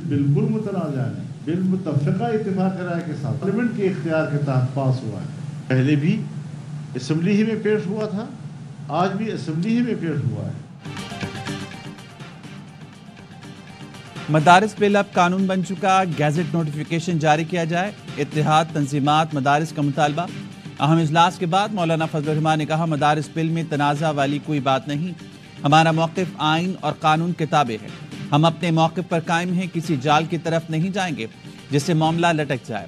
بالکل متنازع نہیں، بالمتفقہ اتفاق رائے کے ساتھ پارلیمنٹ کے اختیار کے تحت پاس ہوا ہے. پہلے بھی اسمبلی ہی میں پیش ہوا تھا، آج بھی اسمبلی ہی میں پیش ہوا ہے. مدارس بل اب قانون بن چکا، گیزٹ نوٹیفیکیشن جاری کیا جائے. اتحاد تنظیمات مدارس کا مطالبہ. اہم اجلاس کے بعد مولانا فضل الرحمان نے کہا مدارس بل میں تنازع والی کوئی بات نہیں، ہمارا موقف آئین اور قانون کتابیں ہے، ہم اپنے موقف پر قائم ہیں، کسی جال کی طرف نہیں جائیں گے جس سے معاملہ لٹک جائے.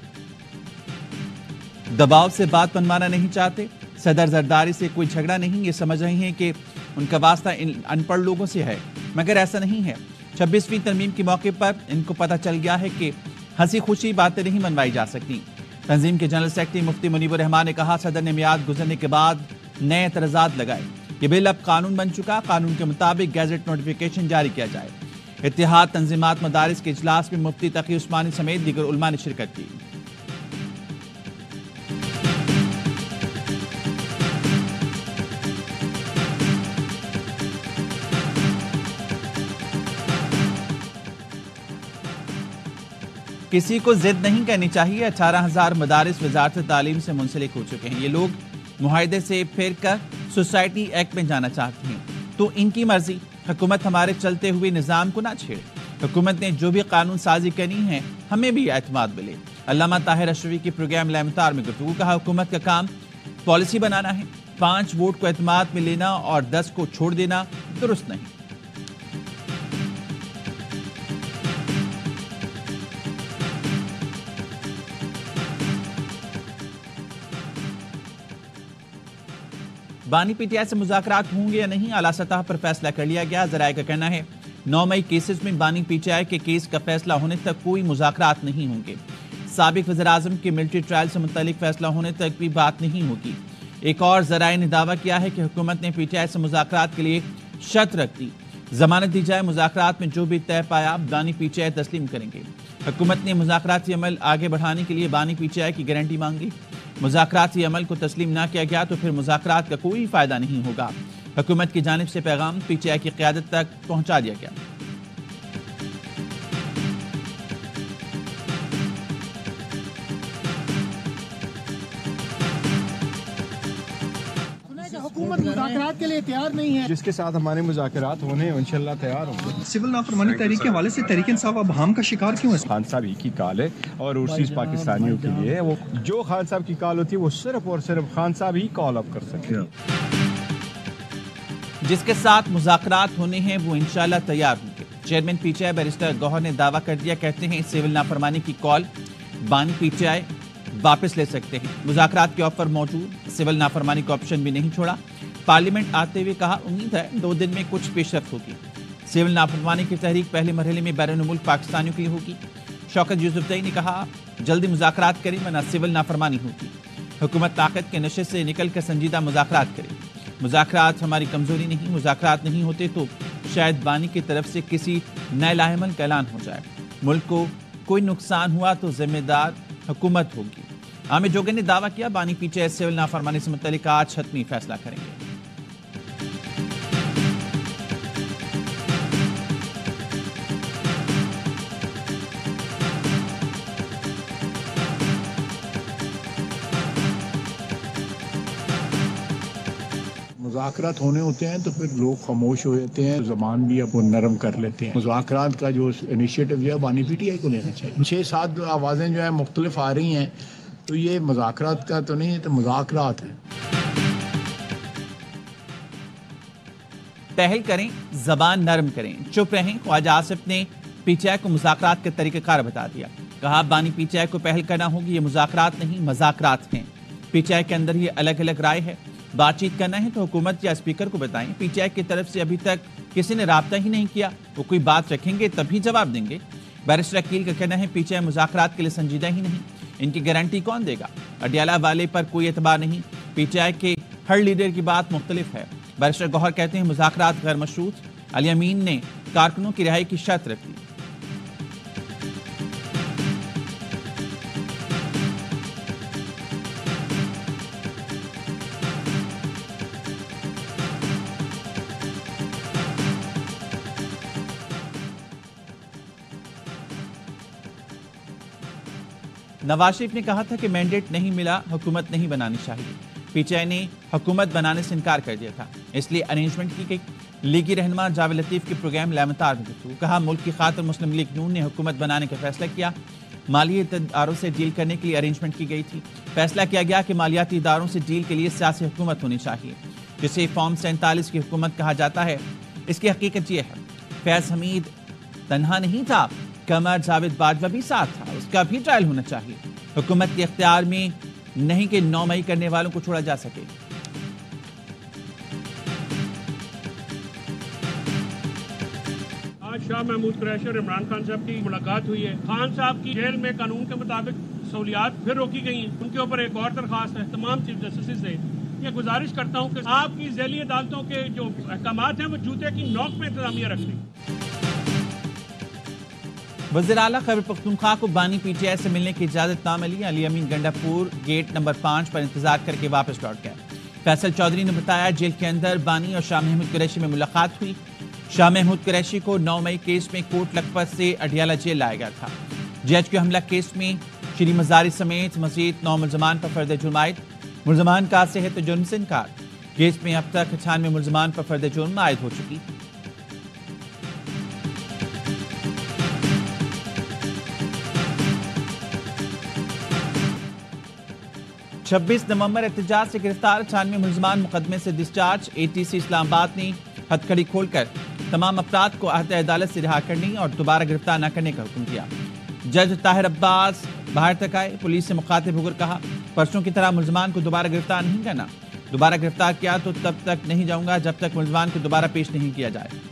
دباؤ سے بات منوانا نہیں چاہتے. صدر زرداری سے کوئی جھگڑا نہیں، یہ سمجھ رہے ہیں کہ ان کا واسطہ ان پڑھ لوگوں سے ہے، مگر ایسا نہیں ہے. 26ویں ترمیم کے موقع پر ان کو پتہ چل گیا ہے کہ ہنسی خوشی باتیں نہیں منوائی جا سکتی. تنظیم کے جنرل سیکرٹری مفتی منیب الرحمان نے کہا صدر نے میعاد گزرنے کے بعد نئے اعتراضات لگائے. یہ بل اب قانون بن چکا، قانون کے مطابق گیزٹ نوٹیفیکیشن جاری کیا جائے. اتحاد تنظیمات مدارس کے اجلاس میں مفتی تقی عثمانی سمیت دیگر علماء نے شرکت کی. کسی کو ضد نہیں کرنی چاہیے. 18,000 مدارس وزارت تعلیم سے منسلک ہو چکے ہیں. یہ لوگ معاہدے سے پھر کر سوسائٹی ایکٹ میں جانا چاہتے ہیں تو ان کی مرضی. حکومت ہمارے چلتے ہوئے نظام کو نہ چھیڑے. حکومت نے جو بھی قانون سازی کرنی ہے ہمیں بھی اعتماد ملے. علامہ طاہر اشرفی کی پروگرام لامتار میں گفتگو. کہا حکومت کا کام پالیسی بنانا ہے، 5 ووٹ کو اعتماد میں لینا اور 10 کو چھوڑ دینا درست نہیں. بانی پی ٹی آئی سے مذاکرات ہوں گے یا نہیں، اعلیٰ سطح پر فیصلہ کر لیا گیا. ذرائع کا کہنا ہے 9 مئی کیسز میں بانی پی ٹی آئی کے کیس کا فیصلہ ہونے تک کوئی مذاکرات نہیں ہوں گے. سابق وزیراعظم کے ملٹری ٹرائل سے متعلق فیصلہ ہونے تک بھی بات نہیں ہوگی. ایک اور ذرائع نے دعویٰ کیا ہے کہ حکومت نے پی ٹی آئی سے مذاکرات کے لیے شرط رکھ دی، ضمانت دی جائے مذاکرات میں جو بھی طے پایا بانی پی ٹی آئی تسلیم کریں گے. حکومت نے مذاکراتی عمل آگے بڑھانے کے لیے بانی پی ٹی آئی کی گارنٹی مانگی. مذاکراتی عمل کو تسلیم نہ کیا گیا تو پھر مذاکرات کا کوئی فائدہ نہیں ہوگا. حکومت کی جانب سے پیغام پی ٹی آئی کی قیادت تک پہنچا دیا گیا. حکومت مذاکرات کے لیے تیار نہیں ہے، جس کے ساتھ ہمارے مذاکرات ہونے انشاءاللہ تیار ہوں گے. سول نافرمانی تحریک کے حوالے سے تحریک انصاف اب ہام کا شکار کیوں ہے؟ خان صاحب ایک ہی کال ہے اور اوورسیز پاکستانیوں کے لیے وہ جو خان صاحب کی کال ہوتی ہے وہ صرف اور صرف خان صاحب ہی کال اپ کر سکتے ہیں. جس کے ساتھ مذاکرات ہونے ہیں وہ انشاءاللہ تیار ہوں گے. Chairman P T I barrister Gohar نے دعویٰ کر دیا. کہتے ہیں سول نافرمانی کی کال بانی پی ٹی آئی واپس لے سکتے ہیں. مذاکرات کے آفر موجود، سول نافرمانی کا آپشن بھی نہیں چھوڑا. پارلیمنٹ آتے ہوئے کہا امید ہے 2 دن میں کچھ پیش رفت ہوگی. سول نافرمانی کی تحریک پہلے مرحلے میں بیرون ملک پاکستانیوں کے لیے ہوگی. شوکت یوسفزئی نے کہا جلدی مذاکرات کریں ورنہ سول نافرمانی ہوگی. حکومت طاقت کے نشے سے نکل کر سنجیدہ مذاکرات کرے. مذاکرات ہماری کمزوری نہیں، مذاکرات نہیں ہوتے تو شاید بانی کی طرف سے کسی نئے لاہ عمل کا اعلان ہو جائے. ملک کو کوئی نقصان ہوا تو ذمہ دار حکومت ہوگی. عامر جوگر نے دعویٰ کیا بانی پی ٹی آئی سول نافرمانی سے متعلق آج حتمی فیصلہ کریں گے. مذاکرات ہونے ہوتے ہیں تو پھر لوگ خاموش ہو جاتے ہیں، زبان بھی اب وہ نرم کر لیتے ہیں. مذاکرات کا جو انیشیٹو جو ہے بانی پی ٹی آئی کو لینا چاہیے. 6-7 آوازیں جو ہے مختلف آ رہی ہیں تو یہ مذاکرات کا تو نہیں ہے، تو مذاکرات ہیں. پہل کریں، زبان نرم کریں، چپ رہیں. خواجہ آصف نے پی ٹی آئی کو مذاکرات کا طریقہ کار بتا دیا. کہا بانی پی ٹی آئی کو پہل کرنا ہوگی، یہ مذاکرات نہیں مذاکرات ہیں. پی ٹی آئی کے اندر یہ الگ الگ رائے ہے. بات چیت کرنا ہے تو حکومت یا اسپیکر کو بتائیں. پی ٹی آئی کی طرف سے ابھی تک کسی نے رابطہ ہی نہیں کیا. وہ کوئی بات رکھیں گے تبھی جواب دیں گے. بیرسٹر عقیل کا کہنا ہے پی ٹی آئی مذاکرات کے لیے سنجیدہ ہی نہیں. ان کی گارنٹی کون دے گا؟ اڈیالہ والے پر کوئی اعتبار نہیں. پی ٹی آئی کے ہر لیڈر کی بات مختلف ہے. بیرسٹر گوہر کہتے ہیں مذاکرات غیر مشروط. علی امین نے کارکنوں کی رہائی کی شرط رکھ دی. نواز شریف نے کہا تھا کہ مینڈیٹ نہیں ملا، حکومت نہیں بنانی چاہیے۔ پی ٹی آئی نے حکومت بنانے سے انکار کر دیا تھا، اس لیے ارینجمنٹ کی گئی۔ لیگی رہنما جاوید لطیف کے پروگرام لامتار میں گفتگو، کہا ملک کی خاطر مسلم لیگ نون نے حکومت بنانے کا فیصلہ کیا، مالیاتی اداروں سے ڈیل کرنے کے لیے ارینجمنٹ کی گئی تھی۔ فیصلہ کیا گیا کہ مالیاتی اداروں سے ڈیل کے لیے سیاسی حکومت ہونی چاہیے، جسے فارم 47 کی حکومت کہا جاتا ہے۔ اس کی حقیقت یہ ہے فیض حمید تنہا نہیں تھا، قمر جاوید باجوہ بھی ساتھ تھا، اس کا بھی ٹرائل ہونا چاہیے۔ حکومت کے اختیار میں نہیں کہ 9 مئی کرنے والوں کو چھوڑا جا سکے۔ آج شاہ محمود قریشی اور عمران خان صاحب کی ملاقات ہوئی ہے۔ خان صاحب کی جیل میں قانون کے مطابق سہولیات پھر روکی گئی ہیں، ان کے اوپر ایک اور درخواست ہے تمام چیف جسٹس سے۔ یہ گزارش کرتا ہوں کہ آپ کی ذیلی عدالتوں کے جو احکامات ہیں وہ جوتے کی نوک پہ انتظامیہ رکھ لیں۔ وزیر اعلیٰ خیبر پختونخوا کو بانی پی ٹی آئی سے ملنے کی اجازت نہ ملی، علی امین گنڈا پور گیٹ نمبر 5 پر انتظار کر کے واپس لوٹ گئے۔ فیصل چودھری نے بتایا جیل کے اندر بانی اور شاہ محمود قریشی میں ملاقات ہوئی۔ شاہ محمود قریشی کو 9 مئی کیس میں کوٹ لکھپت سے اڈیالہ جیل لایا گیا تھا۔ JHQ حملہ کیس میں شری مزاری سمیت مزید 9 ملزمان پر فرد جرم عائد، ملزمان کا صحت جرم سے انکار۔ کیس میں اب تک 98 ملزمان پر فرد جرم عائد ہو چکی۔ 26 نومبر احتجاج سے گرفتار 98 ملزمان مقدمے سے ڈسچارج۔ ATC اسلام آباد نے ہتھکڑی کھول کر تمام افراد کو احاطہ عدالت سے رہا کرنے اور دوبارہ گرفتار نہ کرنے کا حکم دیا۔ جج طاہر عباس باہر تک آئے، پولیس سے مخاطب ہو کر کہا پرسوں کی طرح ملزمان کو دوبارہ گرفتار نہیں کرنا، دوبارہ گرفتار کیا تو تب تک نہیں جاؤں گا جب تک ملزمان کو دوبارہ پیش نہیں کیا جائے۔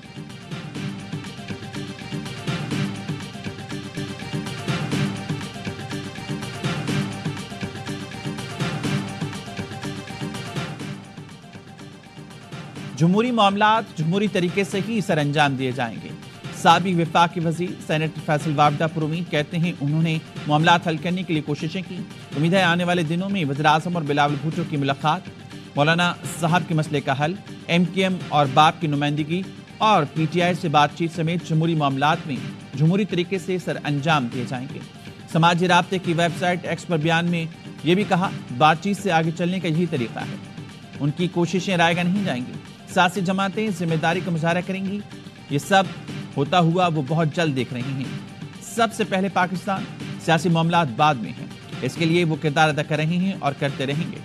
جمہوری معاملات جمہوری طریقے سے ہی سر انجام دیے جائیں گے۔ سابق وفاقی وزیر سینیٹر فیصل وابڈہ پر امید کہتے ہیں انہوں نے معاملات حل کرنے کے لیے کوششیں کی، امید ہے آنے والے دنوں میں وزیر اعظم اور بلاول بھٹو کی ملاقات، مولانا صاحب کے مسئلے کا حل، MKM اور باپ کی نمائندگی اور PTI سے بات چیت سمیت جمہوری معاملات میں جمہوری طریقے سے سر انجام دیے جائیں گے۔ سماجی رابطے کی ویب سائٹ ایکس پر بیان میں یہ بھی کہا بات چیت سے آگے چلنے کا یہی طریقہ ہے، ان کی کوششیں رائے گاہ نہیں جائیں گی، سیاسی جماعتیں ذمہ داری کا مظاہرہ کریں گی، یہ سب ہوتا ہوا وہ بہت جلد دیکھ رہے ہیں۔ سب سے پہلے پاکستان، سیاسی معاملات بعد میں ہیں، اس کے لیے وہ کردار ادا کر رہے ہیں اور کرتے رہیں گے۔